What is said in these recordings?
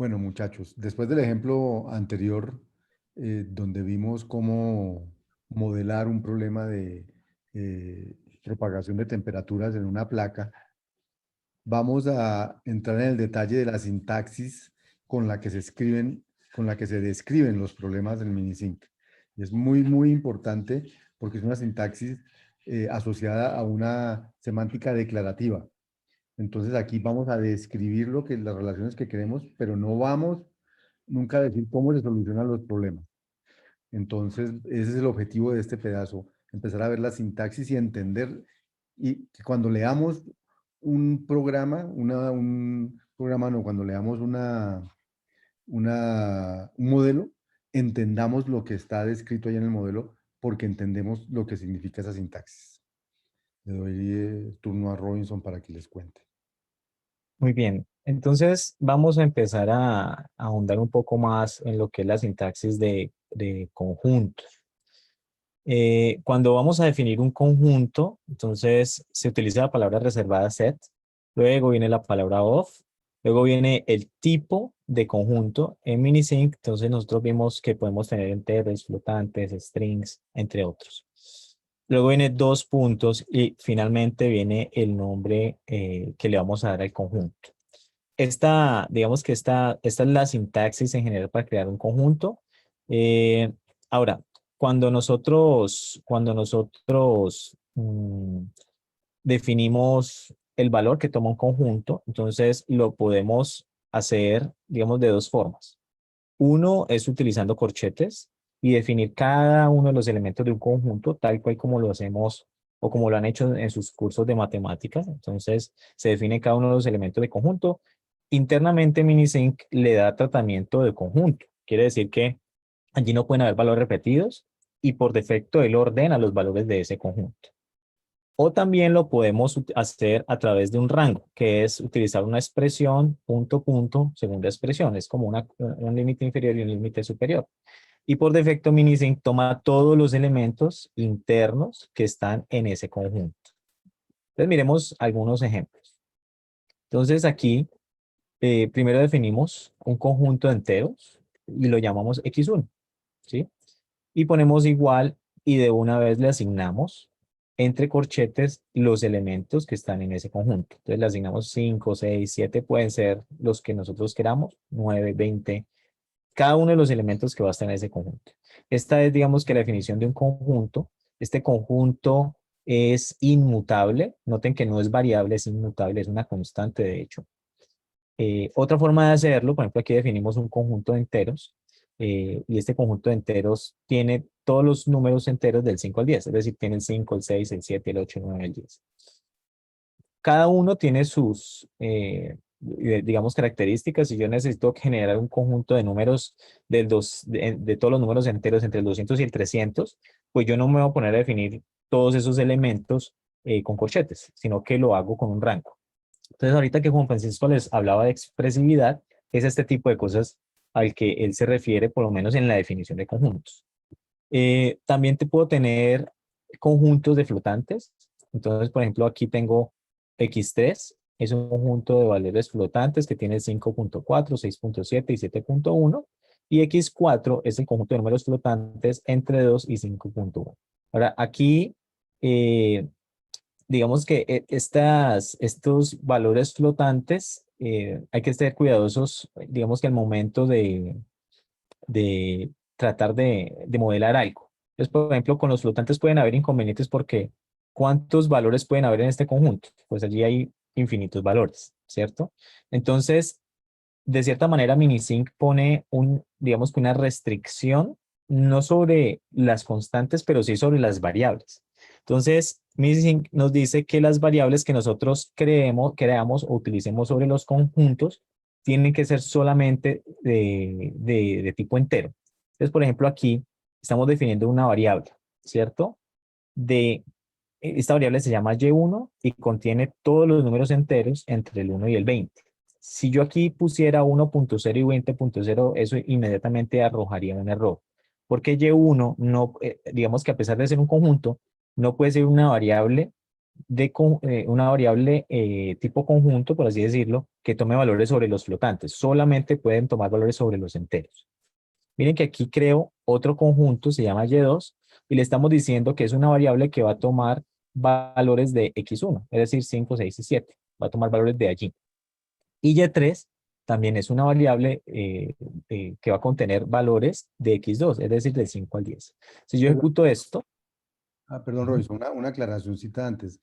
Bueno, muchachos, después del ejemplo anterior, donde vimos cómo modelar un problema de propagación de temperaturas en una placa, vamos a entrar en el detalle de la sintaxis con la que se escriben, con la que se describen los problemas del minisync. Y es muy, muy importante porque es una sintaxis asociada a una semántica declarativa. Entonces aquí vamos a describir las relaciones que queremos, pero no vamos nunca a decir cómo se solucionan los problemas. Entonces, ese es el objetivo de este pedazo, empezar a ver la sintaxis y entender, y que cuando leamos un programa, un programa no, cuando leamos un modelo, entendamos lo que está descrito ahí en el modelo, porque entendemos lo que significa esa sintaxis. Le doy turno a Robinson para que les cuente. Muy bien, entonces vamos a empezar a ahondar un poco más en lo que es la sintaxis de conjuntos. Cuando vamos a definir un conjunto, entonces se utiliza la palabra reservada set, luego viene la palabra of, luego viene el tipo de conjunto en minisync, entonces nosotros vimos que podemos tener enteros, flotantes, strings, entre otros. Luego viene dos puntos y finalmente viene el nombre que le vamos a dar al conjunto. Digamos que esta es la sintaxis en general para crear un conjunto. Ahora, cuando nosotros definimos el valor que toma un conjunto, entonces lo podemos hacer, digamos, de dos formas. Uno es utilizando corchetes y definir cada uno de los elementos de un conjunto, tal cual como lo hacemos o como lo han hecho en sus cursos de matemáticas. Entonces, se define cada uno de los elementos de conjunto. Internamente, Minisync le da tratamiento de conjunto. Quiere decir que allí no pueden haber valores repetidos y por defecto él ordena los valores de ese conjunto. O también lo podemos hacer a través de un rango, que es utilizar una expresión, punto, punto, segunda expresión. Es como un límite inferior y un límite superior. Y por defecto, Minisync toma todos los elementos internos que están en ese conjunto. Entonces, miremos algunos ejemplos. Entonces, aquí, primero definimos un conjunto de enteros y lo llamamos x1, ¿sí? Y ponemos igual y de una vez le asignamos entre corchetes los elementos que están en ese conjunto. Entonces le asignamos 5, 6, 7, pueden ser los que nosotros queramos, 9, 20, cada uno de los elementos que va a estar en ese conjunto. Esta es, digamos, que la definición de un conjunto. Este conjunto es inmutable. Noten que no es variable, es inmutable, es una constante, de hecho. Otra forma de hacerlo, por ejemplo, aquí definimos un conjunto de enteros y este conjunto de enteros tiene todos los números enteros del 5 al 10, es decir, tiene el 5, el 6, el 7, el 8, el 9, el 10. Cada uno tiene sus, digamos, características. Si yo necesito generar un conjunto de números de todos los números enteros entre el 200 y el 300, pues yo no me voy a poner a definir todos esos elementos con corchetes, sino que lo hago con un rango. Entonces, ahorita que Juan Francisco les hablaba de expresividad, es este tipo de cosas al que él se refiere, por lo menos en la definición de conjuntos. También te puedo tener conjuntos de flotantes. Entonces, por ejemplo, aquí tengo X3, es un conjunto de valores flotantes que tiene 5.4, 6.7 y 7.1. Y X4 es el conjunto de números flotantes entre 2 y 5.1. Ahora, aquí eh, digamos que estos valores flotantes hay que ser cuidadosos, digamos que al momento de tratar de modelar algo. Entonces, por ejemplo, con los flotantes pueden haber inconvenientes porque ¿cuántos valores pueden haber en este conjunto? Pues allí hay infinitos valores, ¿cierto? Entonces, de cierta manera, Minisync pone digamos que una restricción, no sobre las constantes, pero sí sobre las variables. Entonces, Minisync nos dice que las variables que nosotros creamos o utilicemos sobre los conjuntos tienen que ser solamente de tipo entero. Entonces, por ejemplo, aquí estamos definiendo una variable, ¿cierto? Esta variable se llama y1 y contiene todos los números enteros entre el 1 y el 20. Si yo aquí pusiera 1.0 y 20.0, eso inmediatamente arrojaría un error. Porque y1 no, digamos que a pesar de ser un conjunto, no puede ser una variable una variable tipo conjunto, por así decirlo, que tome valores sobre los flotantes. Solamente pueden tomar valores sobre los enteros. Miren que aquí creo otro conjunto, se llama Y2, y le estamos diciendo que es una variable que va a tomar valores de X1, es decir, 5, 6 y 7. Va a tomar valores de allí. Y Y3 también es una variable que va a contener valores de X2, es decir, de 5 al 10. Si yo Perdón, ejecuto esto, perdón, ujú, Robinson, una aclaracióncita antes.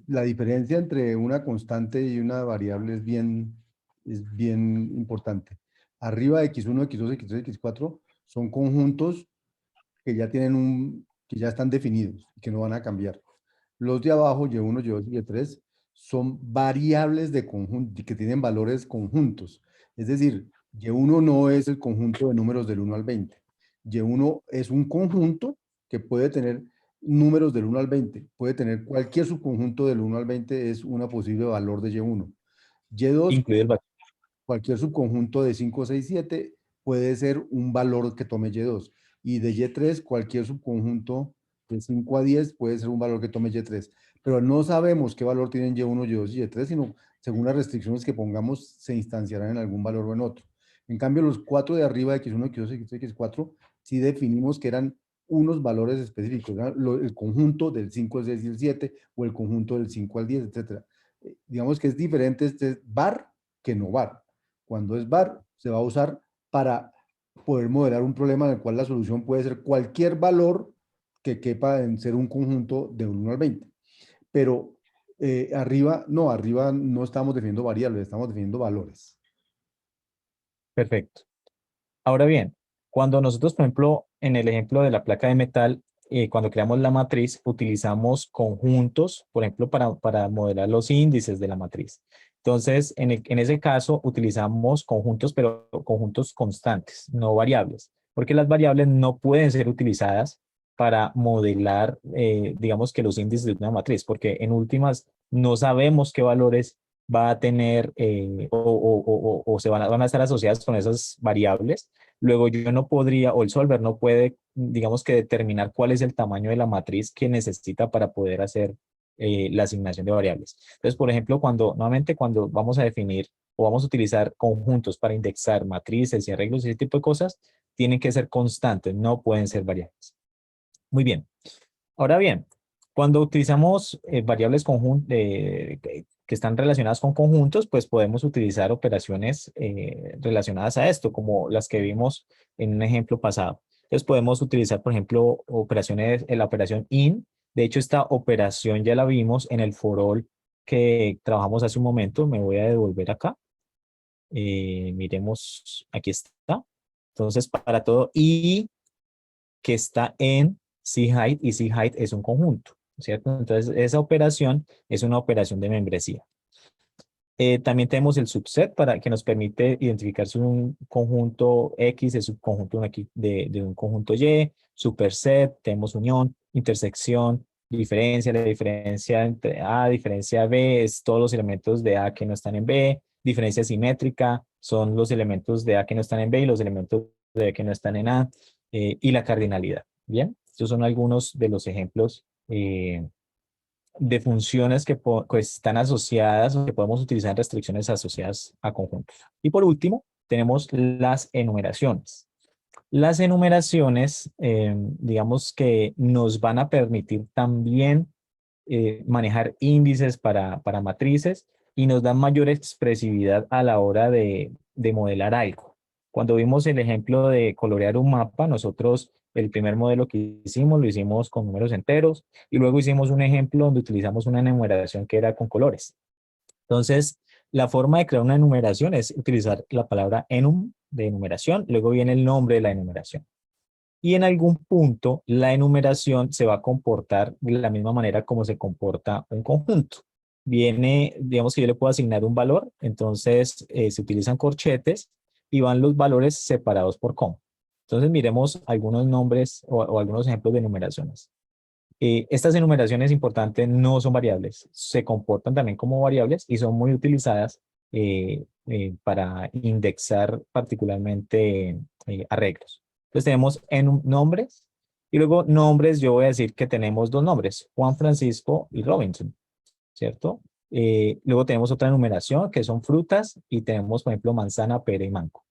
La diferencia entre una constante y una variable es bien importante. Arriba X1, X2, X3, X4 son conjuntos que ya que ya están definidos y que no van a cambiar. Los de abajo, Y1, Y2 y Y3, son variables de conjunto, que tienen valores conjuntos. Es decir, Y1 no es el conjunto de números del 1 al 20. Y1 es un conjunto que puede tener números del 1 al 20. Puede tener cualquier subconjunto del 1 al 20, es una posible valor de Y1. Y2, incluye el valor. cualquier subconjunto de 5, 6, 7 puede ser un valor que tome Y2. Y de Y3, cualquier subconjunto de 5 a 10 puede ser un valor que tome Y3. Pero no sabemos qué valor tienen Y1, Y2 y Y3, sino según las restricciones que pongamos, se instanciarán en algún valor o en otro. En cambio, los cuatro de arriba, X1, X2, X3, X4, sí definimos que eran unos valores específicos, el conjunto del 5 al 6 y el 7, o el conjunto del 5 al 10, etcétera. Digamos que es diferente este var que no var. Cuando es var, se va a usar para poder modelar un problema en el cual la solución puede ser cualquier valor que quepa en ser un conjunto de 1 al 20. Pero arriba no estamos definiendo variables, estamos definiendo valores. Perfecto. Ahora bien, cuando nosotros, por ejemplo, en el ejemplo de la placa de metal, cuando creamos la matriz, utilizamos conjuntos, por ejemplo, para modelar los índices de la matriz. Entonces, en ese caso, utilizamos conjuntos, pero conjuntos constantes, no variables, porque las variables no pueden ser utilizadas para modelar, digamos que los índices de una matriz, porque en últimas no sabemos qué valores va a tener o se van a estar asociadas con esas variables. Luego yo no podría, o el solver no puede, digamos que determinar cuál es el tamaño de la matriz que necesita para poder hacer la asignación de variables. Entonces, por ejemplo, nuevamente cuando vamos a definir o vamos a utilizar conjuntos para indexar matrices y arreglos y ese tipo de cosas, tienen que ser constantes, no pueden ser variables. Muy bien. Ahora bien, cuando utilizamos variables que están relacionadas con conjuntos, pues podemos utilizar operaciones relacionadas a esto, como las que vimos en un ejemplo pasado. Entonces podemos utilizar, por ejemplo, operaciones, la operación in. De hecho, esta operación ya la vimos en el for all que trabajamos hace un momento. Me voy a devolver acá. Miremos, aquí está. Entonces, para todo i que está en C-height y C-height es un conjunto, ¿cierto? Entonces, esa operación es una operación de membresía. También tenemos el subset para que nos permite identificar si un conjunto X es subconjunto de un conjunto Y, superset, tenemos unión, intersección, diferencia, la diferencia entre A, diferencia B, es todos los elementos de A que no están en B, diferencia simétrica, son los elementos de A que no están en B y los elementos de B que no están en A, y la cardinalidad. Bien, estos son algunos de los ejemplos de funciones que pues, están asociadas o que podemos utilizar en restricciones asociadas a conjuntos. Y por último, tenemos las enumeraciones. Las enumeraciones, digamos que nos van a permitir también manejar índices para matrices y nos dan mayor expresividad a la hora de modelar algo. Cuando vimos el ejemplo de colorear un mapa, nosotros el primer modelo que hicimos lo hicimos con números enteros y luego hicimos un ejemplo donde utilizamos una enumeración que era con colores. Entonces, la forma de crear una enumeración es utilizar la palabra enum de enumeración, luego viene el nombre de la enumeración. Y en algún punto la enumeración se va a comportar de la misma manera como se comporta un conjunto. Viene, digamos que yo le puedo asignar un valor, entonces se utilizan corchetes y van los valores separados por coma. Entonces miremos algunos nombres o algunos ejemplos de enumeraciones. Estas enumeraciones importantes no son variables, se comportan también como variables y son muy utilizadas para indexar particularmente arreglos. Entonces tenemos en nombres, Y luego nombres, yo voy a decir que tenemos dos nombres, Juan Francisco y Robinson, ¿cierto? Luego tenemos otra numeración que son frutas y tenemos, por ejemplo, manzana, pera y mango.